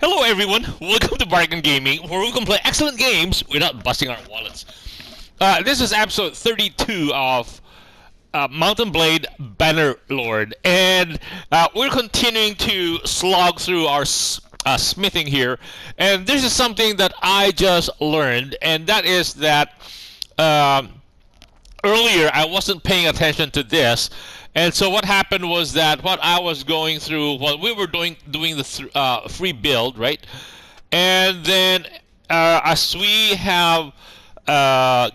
Hello everyone, welcome to Bargain Gaming, where we can play excellent games without busting our wallets. This is episode 32 of Mountain Blade Bannerlord, and we're continuing to slog through our smithing here. And this is something that I just learned, and that is that earlier I wasn't paying attention to this, and so what happened was that what I was going through, while we were doing the free build, right? And then as we have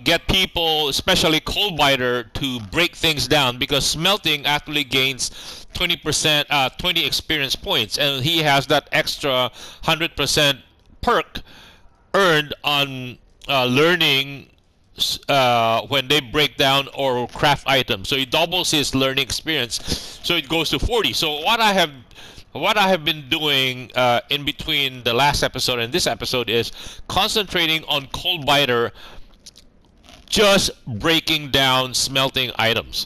get people, especially Coldbiter, to break things down, because smelting actually gains 20%, 20 experience points, and he has that extra 100% perk earned on learning when they break down or craft items. So it doubles his learning experience. So it goes to 40. So what I have been doing in between the last episode and this episode is concentrating on Coldbiter, just breaking down smelting items.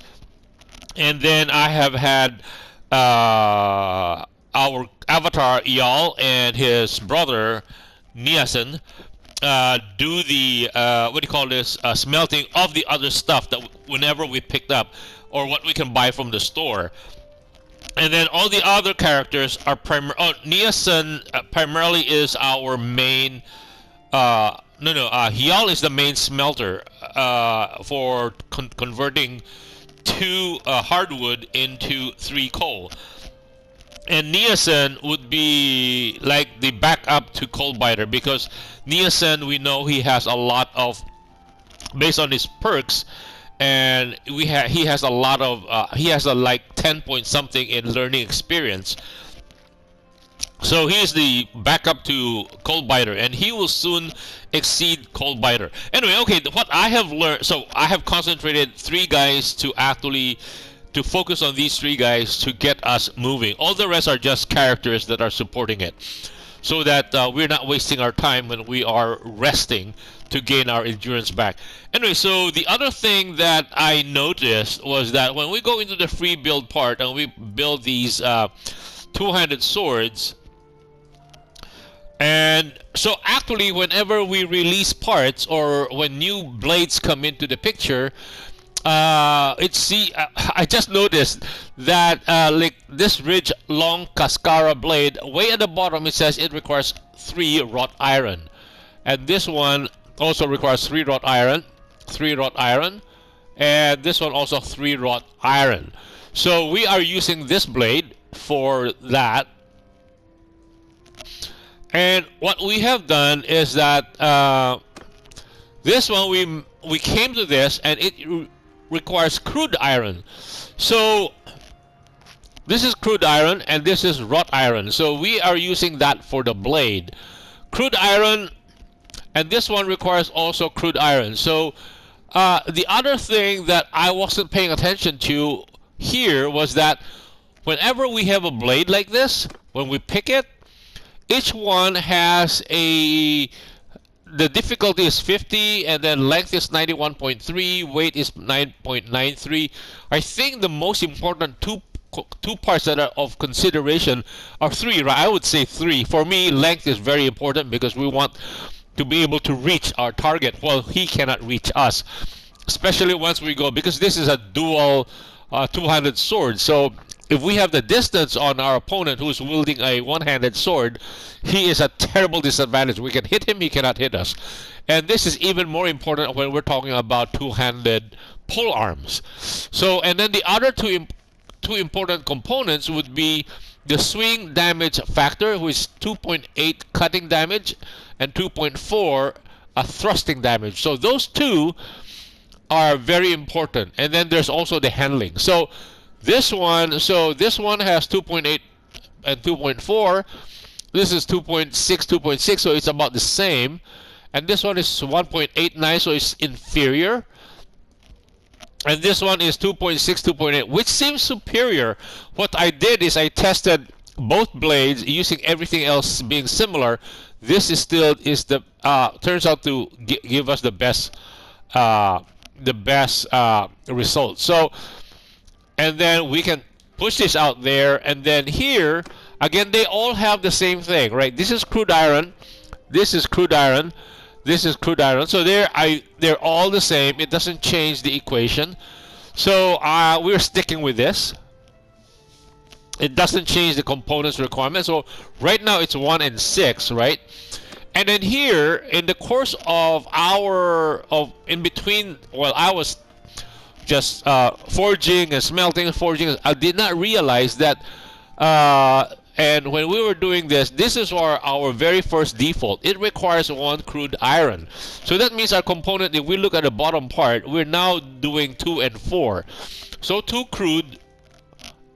And then I have had our avatar Yal and his brother Niasen do the what do you call this, smelting of the other stuff that whenever we picked up or what we can buy from the store. And then all the other characters are Niasen primarily is our main Hyal is the main smelter for converting 2 hardwood into 3 coal. And Niasen would be like the backup to Coldbiter, because Niasen, we know he has a lot of, based on his perks, and he has a lot of he has a like 10 point something in learning experience. So he is the backup to Coldbiter, and he will soon exceed Coldbiter. Anyway, okay, what I have learned, so I have concentrated 3 guys to actually to focus on these 3 guys to get us moving. All the rest are just characters that are supporting it, so that we're not wasting our time when we are resting to gain our endurance back. Anyway, so the other thing that I noticed was that when we go into the free build part and we build these two-handed swords, and so actually whenever we release parts or when new blades come into the picture, I just noticed that like this ridge long cascara blade, way at the bottom it says it requires 3 wrought iron, and this one also requires 3 wrought iron, 3 wrought iron, and this one also 3 wrought iron. So we are using this blade for that. And what we have done is that this one we came to this and it requires crude iron. So this is crude iron and this is wrought iron. So we are using that for the blade. Crude iron, and this one requires also crude iron. So the other thing that I wasn't paying attention to here was that whenever we have a blade like this, when we pick it, each one has the difficulty is 50, and then length is 91.3, weight is 9.93. I think the most important two parts that are of consideration are 3, right? I would say 3. For me, length is very important because we want to be able to reach our target while he cannot reach us, especially once we go, because this is a dual two-handed sword. So if we have the distance on our opponent who is wielding a one-handed sword, he is a terrible disadvantage. We can hit him, he cannot hit us. And this is even more important when we're talking about two-handed pole arms. So, and then the other two important components would be the swing damage factor, which is 2.8 cutting damage and 2.4 thrusting damage. So those 2 are very important. And then there's also the handling. So this one has 2.8 and 2.4. This is 2.6, 2.6, so it's about the same. And this one is 1.89, so it's inferior. And this one is 2.6, 2.8, which seems superior. What I did is I tested both blades using everything else being similar. This is still turns out to give us the best result. So, and then we can push this out there, and then here Again, they all have the same thing, right? This is crude iron, this is crude iron, this is crude iron. So they're all the same. It doesn't change the equation. So we're sticking with this. It doesn't change the components requirement. So right now it's 1 and 6, right? And then here in the course of in between, while I was just forging and smelting, I did not realize that. And when we were doing this, this is our very first default. It requires 1 crude iron. So that means our component, if we look at the bottom part, we're now doing 2 and 4. So 2 crude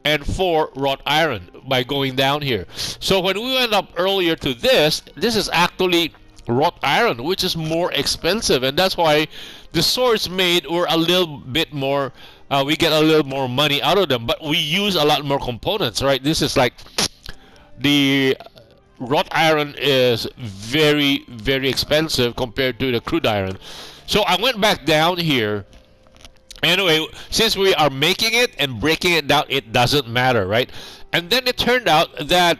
and 4 wrought iron by going down here. So when we went up earlier to this is actually wrought iron, which is more expensive. And that's why the swords made were a little bit more, we get a little more money out of them. But we use a lot more components, right? This is like, the wrought iron is very, very expensive compared to the crude iron. So I went back down here. Anyway, since we are making it and breaking it down, it doesn't matter, right? And then it turned out that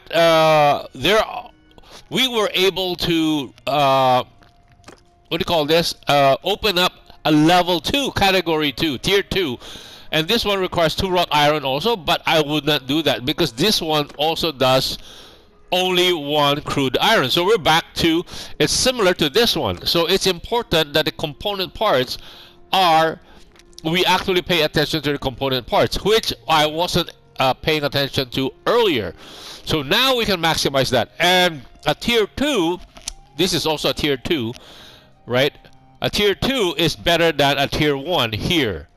we were able to what do you call this? Open up a level 2, category 2, tier 2. And this one requires 2 wrought iron also, but I would not do that because this one also does only 1 crude iron. So we're back to, it's similar to this one. So it's important that the component parts we actually pay attention to the component parts, which I wasn't paying attention to earlier. So now we can maximize that. And a tier 2, this is also a tier 2, right? A tier 2 is better than a tier 1 here.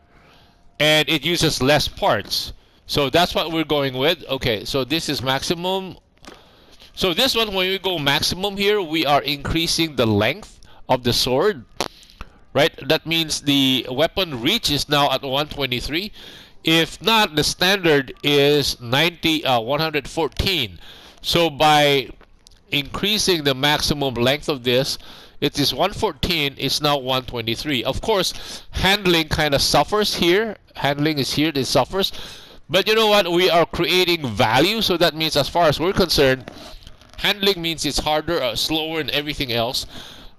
And it uses less parts. So that's what we're going with. Okay, so this is maximum. So this one, when we go maximum here, we are increasing the length of the sword, right? That means the weapon reach is now at 123. If not, the standard is 114. So by increasing the maximum length of this, it is 114, it's now 123. Of course, handling kind of suffers here. Handling is here, it suffers. But you know what? We are creating value, so that means as far as we're concerned, handling means it's harder, slower, and everything else.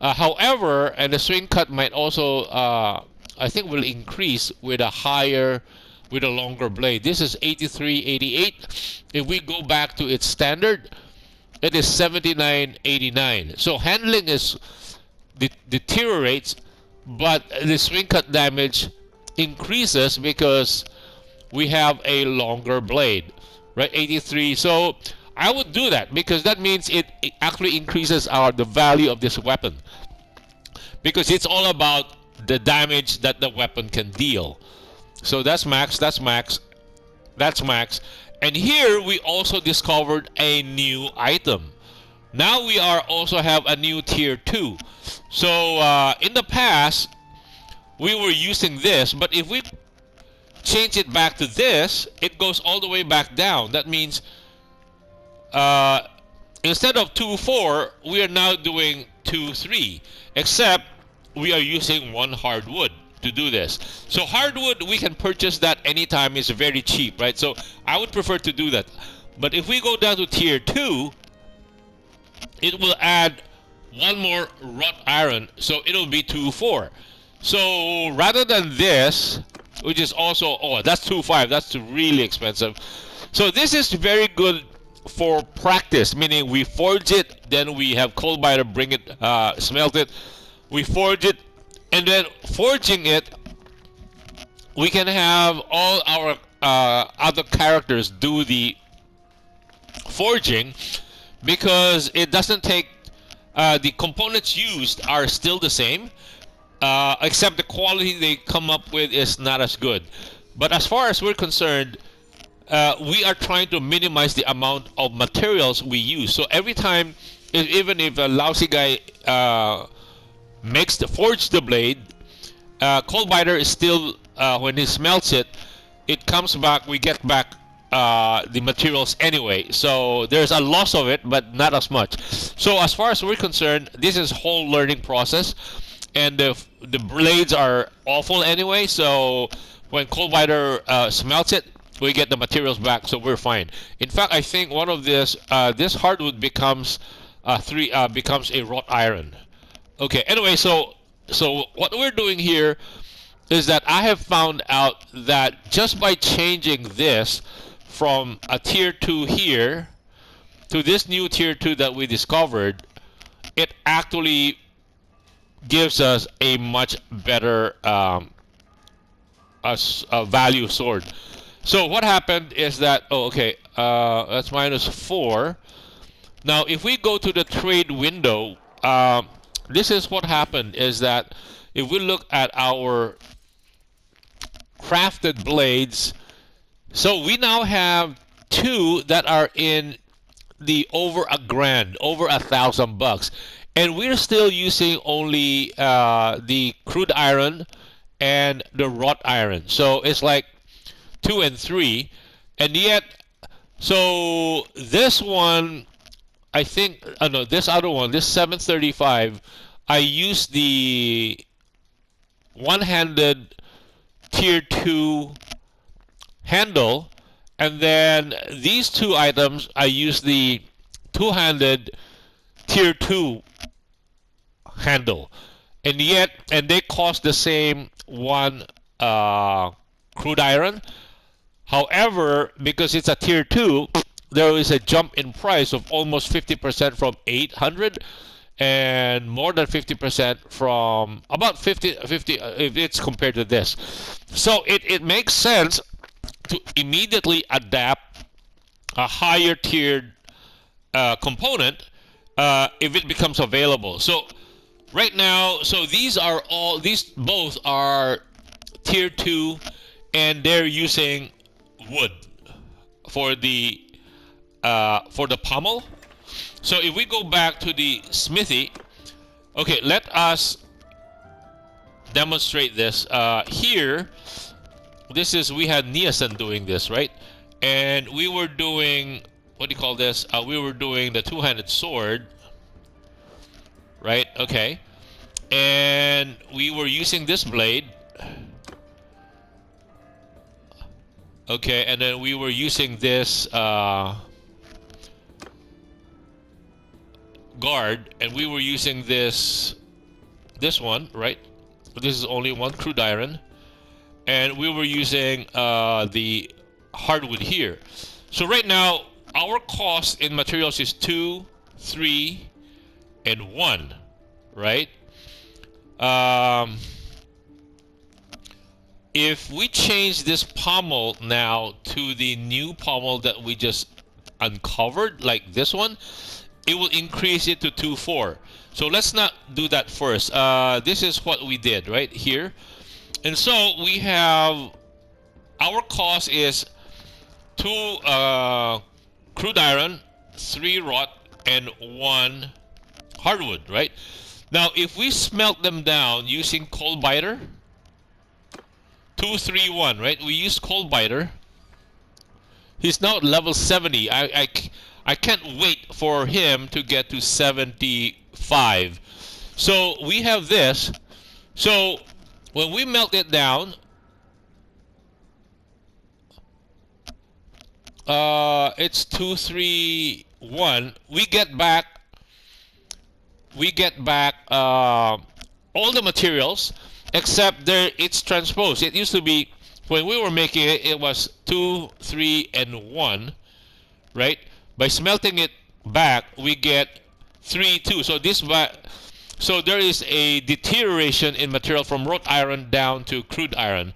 However, and the swing cut might also, I think, will increase with a longer blade. This is 83, 88. If we go back to its standard, it is 79, 89. So handling deteriorates, but the swing cut damage increases because we have a longer blade, right? 83. So I would do that because that means it actually increases the value of this weapon, because it's all about the damage that the weapon can deal. So that's max, that's max, that's max. And here we also discovered a new item. Now we also have a new tier 2. So in the past we were using this, but if we change it back to this, it goes all the way back down. That means instead of 2-4, we are now doing 2-3, except we are using 1 hardwood to do this. So hardwood, we can purchase that anytime. It's very cheap, right? So I would prefer to do that. But if we go down to tier 2, it will add 1 more wrought iron, so it'll be 2-4. So rather than this, which is also, oh, that's 2-5, that's really expensive. So this is very good for practice, meaning we forge it, then we have coal biter bring it, smelt it, we forge it, and then forging it, we can have all our other characters do the forging, because it doesn't take, the components used are still the same, except the quality they come up with is not as good. But as far as we're concerned, we are trying to minimize the amount of materials we use. So every time, even if a lousy guy forge the blade, coal biter is still, when he smelts it, it comes back, we get back the materials anyway. So there's a loss of it, but not as much. So as far as we're concerned, this is whole learning process, and the blades are awful anyway. So when coal biter smelts it, we get the materials back, so we're fine. In fact, I think one of this hardwood becomes becomes a wrought iron. Okay. Anyway, so what we're doing here is that I have found out that just by changing this from a tier 2 here to this new tier 2 that we discovered, it actually gives us a much better a value sword. So what happened is that, oh, okay, that's -4. Now, if we go to the trade window, this is what happened is that if we look at our crafted blades, so we now have 2 that are in the over $1,000, over $1,000, and we're still using only the crude iron and the wrought iron. So it's like 2 and 3, and yet, so this one, I think, no, this other one, this 735, I used the one-handed tier 2 handle, and then these 2 items I use the two-handed tier 2 handle, and yet, and they cost the same one crude iron. However, because it's a tier 2, there is a jump in price of almost 50% from 800 and more than 50% from about 50 if it's compared to this. So it makes sense to immediately adapt a higher tiered component if it becomes available. So right now, so these both are tier 2, and they're using wood for the pommel. So if we go back to the smithy, okay, let us demonstrate this. Here, this is, we had Niasen doing this, right? And we were doing, what do you call this? We were doing the two-handed sword, right? Okay. And we were using this blade. Okay, and then we were using this guard, and we were using this one, right? This is only one crude iron, and we were using the hardwood here. So right now our cost in materials is 2, 3, and 1, right? If we change this pommel now to the new pommel that we just uncovered, like this one, it will increase it to 2.4. So let's not do that first. This is what we did right here. And so we have, our cost is 2 crude iron, 3 wrought, and 1 hardwood, right? Now, if we smelt them down using coal biter, 2, 3, 1, right? We used coal biter. He's now at level 70. I can't wait for him to get to 75. So we have this. So when we melt it down, it's 2, 3, 1. We get back all the materials, except there it's transposed. It used to be, when we were making it, it was 2, 3, and 1, right? By smelting it back, we get 3, 2. So so there is a deterioration in material from wrought iron down to crude iron,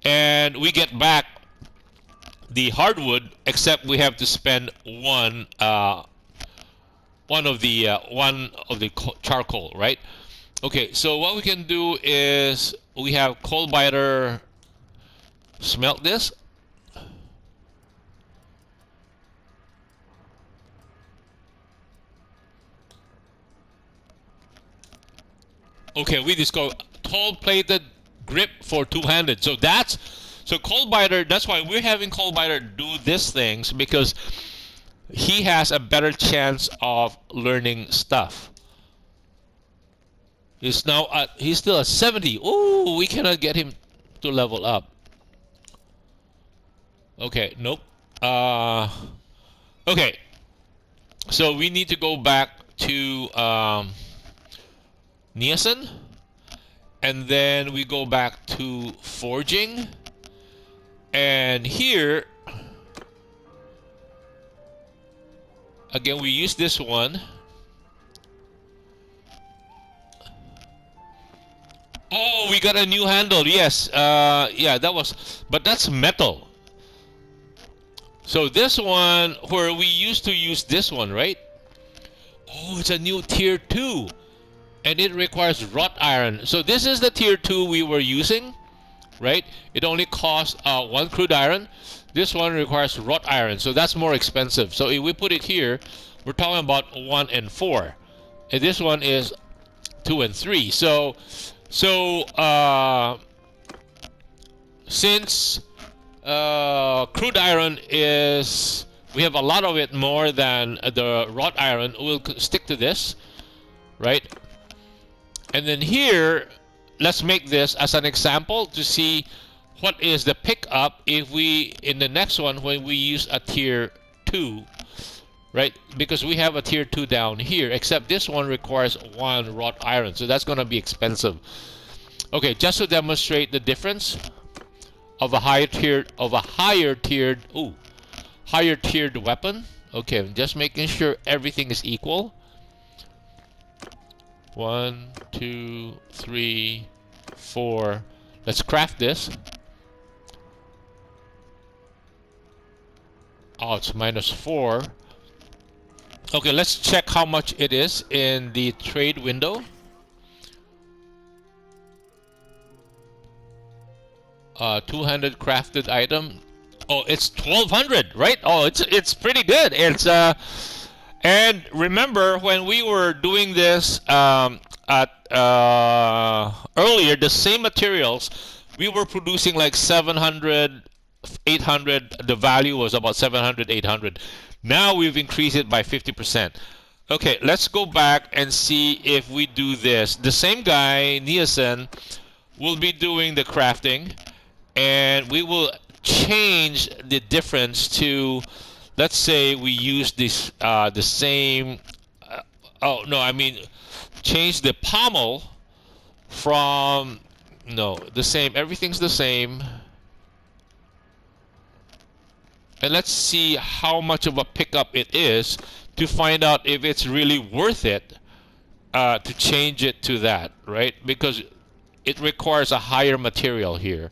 and we get back the hardwood, except we have to spend one of the charcoal, right? Okay, so what we can do is we have coal biter smelt this. Okay, we discover tall plated grip for two-handed. So coal biter, that's why we're having coal biter do these things, because he has a better chance of learning stuff. He's still at 70. Oh, we cannot get him to level up. Okay, nope. Uh, okay, so we need to go back to Niacin, and then we go back to forging, and here again we use this one. Oh, we got a new handle. Yes. Yeah, that was, but that's metal. So this one, where we used to use this one, right? Oh, it's a new tier 2. And it requires wrought iron. So this is the tier 2 we were using, right? It only costs 1 crude iron. This one requires wrought iron, so that's more expensive. So if we put it here, we're talking about 1 and 4. And this one is 2 and 3. So since crude iron is, we have a lot of it more than the wrought iron, we'll stick to this, right? And then here, let's make this as an example to see what is the pickup if we, in the next one, when we use a tier 2, right? Because we have a tier 2 down here, except this one requires 1 wrought iron, so that's going to be expensive. Okay, just to demonstrate the difference of a higher tiered weapon. Okay, I'm just making sure everything is equal. 1, 2, 3, 4. Let's craft this. Oh, it's -4. Okay, let's check how much it is in the trade window. 200 crafted item. Oh, it's 1200, right? Oh, it's pretty good. It's and remember when we were doing this at earlier, the same materials, we were producing like 700, 800. The value was about 700, 800. Now we've increased it by 50%. Okay, let's go back and see if we do this. The same guy, Niacin, will be doing the crafting, and we will change the difference to, let's say we use this the same oh no, I mean change the pommel from, no, the same, everything's the same, and let's see how much of a pickup it is to find out if it's really worth it to change it to that, right? Because it requires a higher material here.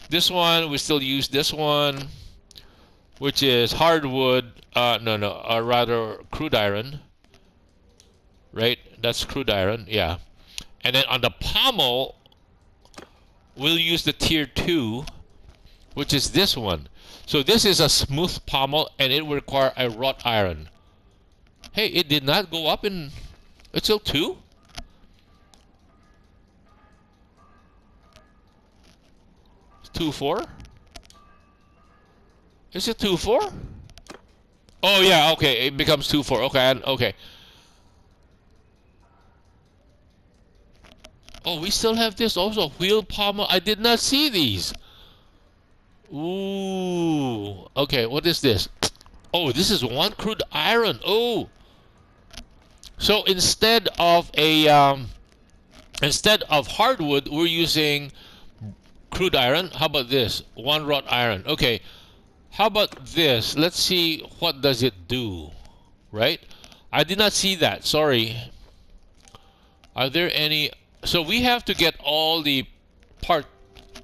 This one, we still use this one, which is hardwood, rather crude iron, right? That's crude iron, yeah. And then on the pommel, we'll use the tier 2, which is this one. So this is a smooth pommel, and it will require a wrought iron. Hey, it did not go up in, it's still 2? It's 2-4? Is it 2-4? Oh yeah, okay, it becomes 2-4. Okay, okay. Oh, we still have this also, wheel pommel. I did not see these. Ooh. Okay, what is this? Oh, this is 1 crude iron. Oh. So instead of hardwood, we're using crude iron. How about this? 1 wrought iron. Okay. How about this? Let's see what does it do, right? I did not see that. Sorry. Are there any? So we have to get all the part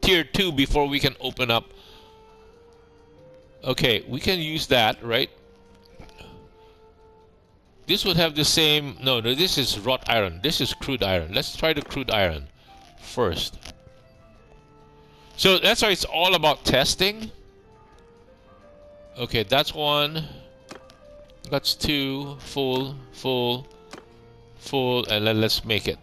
tier 2 before we can open up. Okay, we can use that, right? This would have the same. No, this is wrought iron. This is crude iron. Let's try the crude iron first. So that's why it's all about testing. Okay, that's 1. That's 2. Full, full, full, and then let's make it.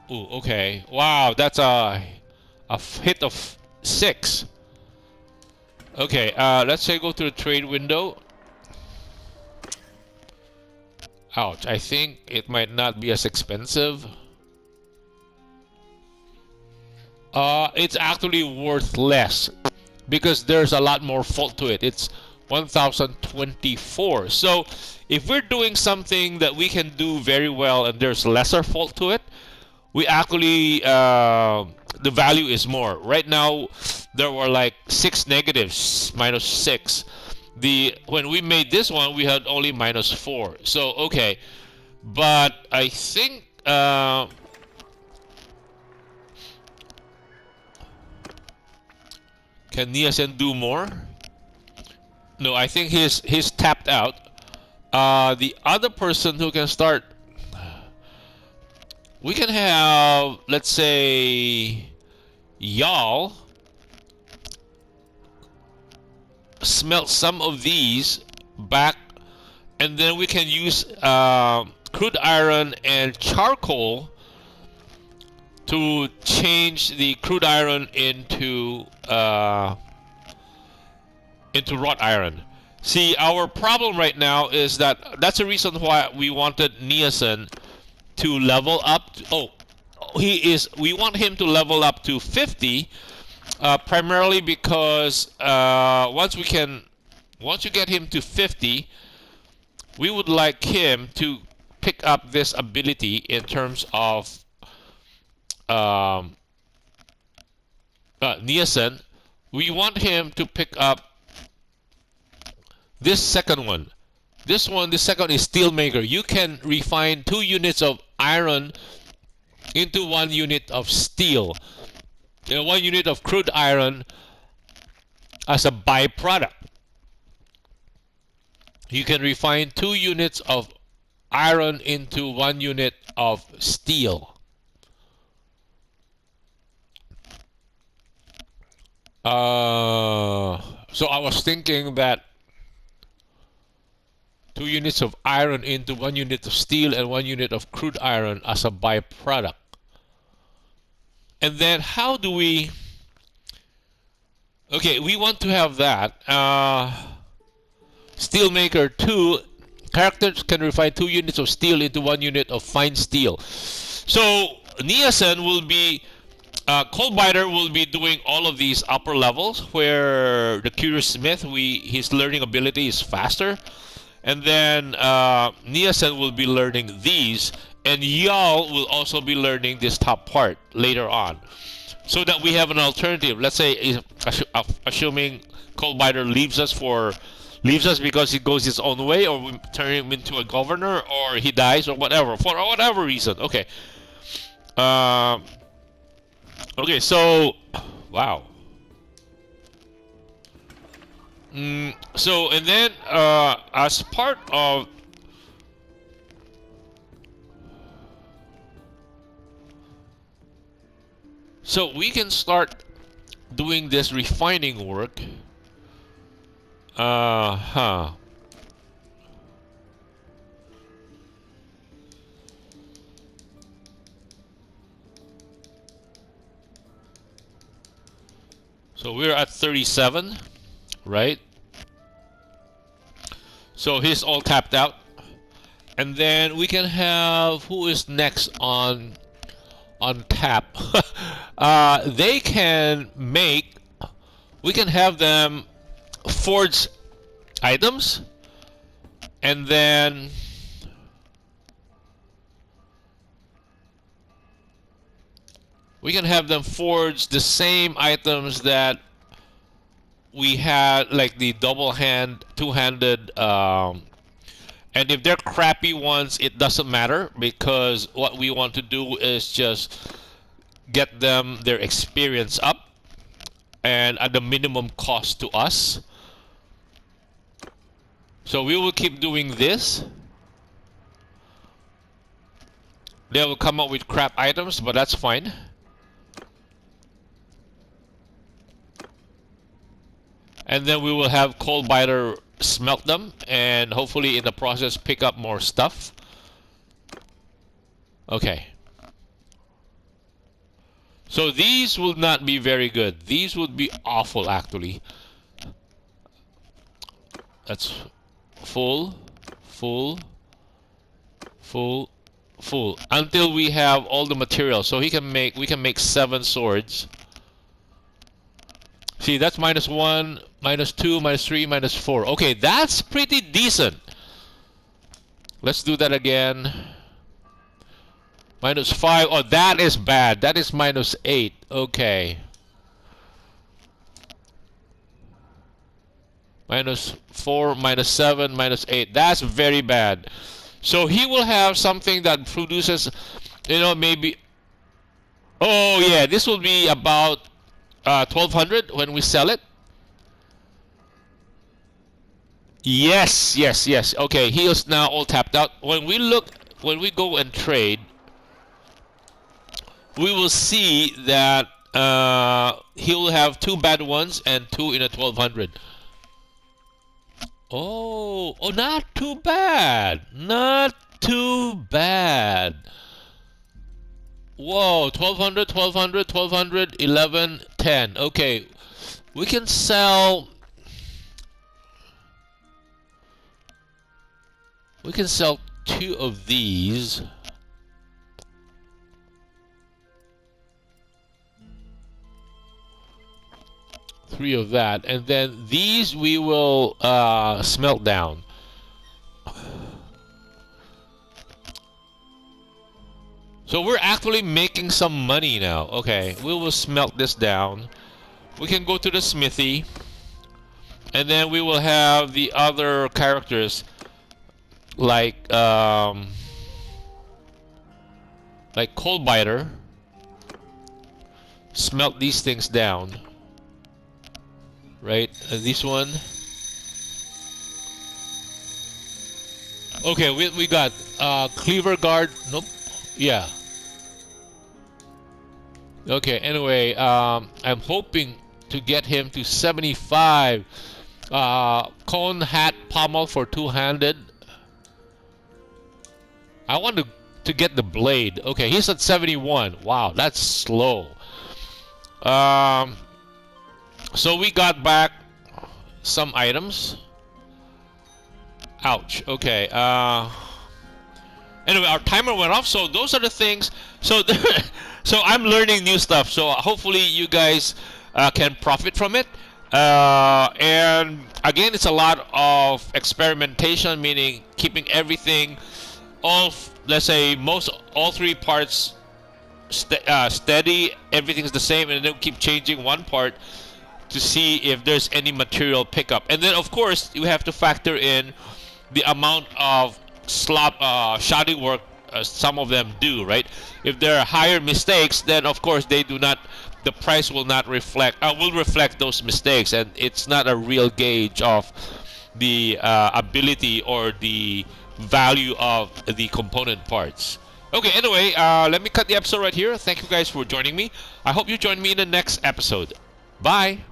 Ooh, okay. Wow, that's a hit of 6. Okay, let's say go to the trade window. Ouch, I think it might not be as expensive. It's actually worth less because there's a lot more fault to it. It's 1024. So if we're doing something that we can do very well and there's lesser fault to it, we actually the value is more. Right now there were like 6 negatives, -6. When we made this one we had only -4. So okay, but I think can Nielsen do more? No, I think he's tapped out. The other person who can start, we can have, let's say, y'all smelt some of these back, and then we can use crude iron and charcoal to change the crude iron into wrought iron. See, our problem right now is that's the reason why we wanted Nielsen to level up. We want him to level up to 50, primarily because once you get him to 50, we would like him to pick up this ability in terms of Nielsen. We want him to pick up this second one. This second is Steelmaker. You can refine 2 units of iron into 1 unit of steel. 1 unit of crude iron as a byproduct. You can refine 2 units of iron into 1 unit of steel. So I was thinking that 2 units of iron into 1 unit of steel and 1 unit of crude iron as a byproduct. And then how do we... Okay, we want to have that. Steelmaker 2, characters can refine 2 units of steel into 1 unit of fine steel. So Nielsen will be... Coldbiter will be doing all of these upper levels where the Curious Smith, his learning ability is faster. And then Nielsen will be learning these, and y'all will also be learning this top part later on, so that we have an alternative. Let's say, assuming Coldbiter leaves us because he goes his own way, or we turn him into a governor, or he dies, or whatever, for whatever reason. Okay. Okay. So, wow. So, and then as part of so we can start doing this refining work. So we're at 37, right? So he's all tapped out. And then we can have, who is next on tap? They can make, we can have them forge items, and then we can have them forge the same items that we had, like the two-handed, and if they're crappy ones, it doesn't matter, because what we want to do is just get them their experience up and at the minimum cost to us. So we will keep doing this. They will come up with crap items, but that's fine. And then we will have Coldbiter smelt them, and hopefully in the process pick up more stuff. Okay. So these will not be very good. These would be awful, actually. That's full, full, full, full, until we have all the material. So we can make 7 swords. See, that's -1, -2, -3, -4. Okay, that's pretty decent. Let's do that again. -5. Oh, that is bad. That is -8. Okay. -4, -7, -8. That's very bad. So he will have something that produces, maybe. Oh yeah, this will be about 1200 when we sell it. Yes, yes, yes. Okay, he is now all tapped out. When we go and trade, we will see that he'll have 2 bad ones and 2 in a 1200. Oh, not too bad. Not too bad. Whoa, 1200, 1200, 1200, 11, 10. Okay, we can sell. We can sell 2 of these. Three of that, and then these we will smelt down. So we're actually making some money now. Okay, we will smelt this down. We can go to the smithy, and then we will have the other characters like Coalbiter. Smelt these things down. Right, this one. Okay, we got Cleaver Guard. Nope. Yeah. Okay. Anyway, I'm hoping to get him to 75. Cone Hat Pommel for 2-handed. I want to get the blade. Okay, he's at 71. Wow, that's slow. So we got back some items. Ouch. Okay. Anyway, our timer went off. So those are the things. So so I'm learning new stuff. So hopefully you guys can profit from it. And again, it's a lot of experimentation, meaning keeping everything, let's say all 3 parts steady. Everything's the same, and then keep changing one part to see if there's any material pickup. And then of course you have to factor in the amount of shoddy work some of them do, right? If there are higher mistakes, then of course the price will not reflect those mistakes, and it's not a real gauge of the ability or the value of the component parts. Okay, anyway, let me cut the episode right here. Thank you guys for joining me. I hope you join me in the next episode. Bye.